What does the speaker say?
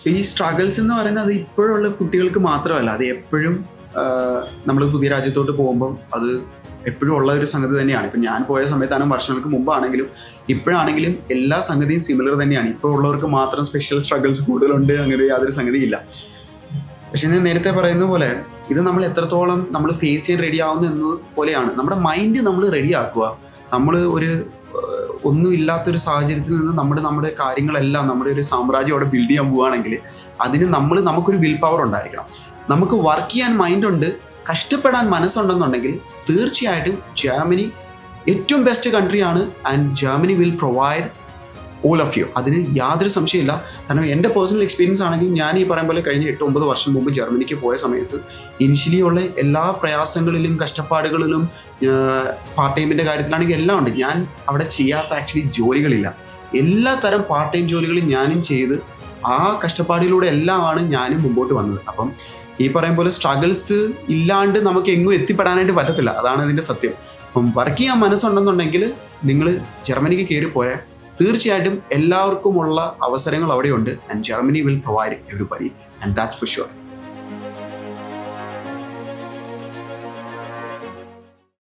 So ഈ struggles എന്ന് പറയുന്നത് അത് ഇപ്പോഴുള്ള കുട്ടികൾക്ക് മാത്രമല്ല, അത് എപ്പോഴും നമ്മൾ പുതിയ രാജ്യത്തോട്ട് പോകുമ്പം അത് എപ്പോഴും ഉള്ള ഒരു സംഗതി തന്നെയാണ്. ഇപ്പം ഞാൻ പോയ സമയത്താണെങ്കിൽ വർഷങ്ങൾക്ക് മുമ്പാണെങ്കിലും ഇപ്പോഴാണെങ്കിലും എല്ലാ സംഗതിയും സിമിലർ തന്നെയാണ്. ഇപ്പോൾ ഉള്ളവർക്ക് മാത്രം സ്പെഷ്യൽ സ്ട്രഗിൾസ് കൂടുതലുണ്ട്, അങ്ങനെ യാതൊരു സംഗതിയില്ല. പക്ഷെ ഞാൻ നേരത്തെ പറയുന്ന പോലെ ഇത് നമ്മൾ എത്രത്തോളം നമ്മൾ ഫേസ് ചെയ്യാൻ റെഡി ആവുന്നു എന്നത് പോലെയാണ്. നമ്മുടെ മൈൻഡ് നമ്മൾ റെഡി ആക്കുക. നമ്മൾ ഒരു ഒന്നുമില്ലാത്തൊരു സാഹചര്യത്തിൽ നിന്ന് നമ്മുടെ കാര്യങ്ങളെല്ലാം, നമ്മുടെ ഒരു സാമ്രാജ്യം അവിടെ ബിൽഡ് ചെയ്യാൻ പോവുകയാണെങ്കിൽ അതിന് നമുക്കൊരു വിൽ പവർ ഉണ്ടായിരിക്കണം. നമുക്ക് വർക്ക് ചെയ്യാൻ മൈൻഡുണ്ട്, കഷ്ടപ്പെടാൻ മനസ്സുണ്ടെന്നുണ്ടെങ്കിൽ തീർച്ചയായിട്ടും ജർമ്മനി ഏറ്റവും ബെസ്റ്റ് കൺട്രിയാണ്. And Germany will provide all of you. അതിന് യാതൊരു സംശയമില്ല. കാരണം എൻ്റെ പേഴ്സണൽ എക്സ്പീരിയൻസ് ആണെങ്കിൽ ഞാൻ ഈ പറയുന്ന പോലെ കഴിഞ്ഞ 8-9 വർഷം മുമ്പ് ജർമ്മനിക്ക് പോയ സമയത്ത് ഇനിഷ്യലി ഉള്ള എല്ലാ പ്രയാസങ്ങളിലും കഷ്ടപ്പാടുകളിലും പാർട്ട് ടൈമിൻ്റെ കാര്യത്തിലാണെങ്കിൽ എല്ലാം ഉണ്ട്. ഞാൻ അവിടെ ചെയ്യാത്ത ആക്ച്വലി ജോലികളില്ല. എല്ലാ തരം പാർട്ട് ടൈം ജോലികളും ഞാനും ചെയ്ത് ആ കഷ്ടപ്പാടിലൂടെ എല്ലാമാണ് ഞാനും മുമ്പോട്ട് വന്നത്. അപ്പം ഈ പറയും പോലെ സ്ട്രഗിൾസ് ഇല്ലാണ്ട് നമുക്ക് എങ്ങും എത്തിപ്പെടാനായിട്ട് പറ്റത്തില്ല. അതാണ് ഇതിൻ്റെ സത്യം. അപ്പം വർക്ക് ചെയ്യാൻ മനസ്സുണ്ടെന്നുണ്ടെങ്കിൽ നിങ്ങൾ ജർമ്മനിക്ക് കയറി പോയാൽ തീർച്ചയായിട്ടും എല്ലാവർക്കുമുള്ള അവസരങ്ങൾ അവിടെയുണ്ട്. And Germany will provide everybody, and that's for sure.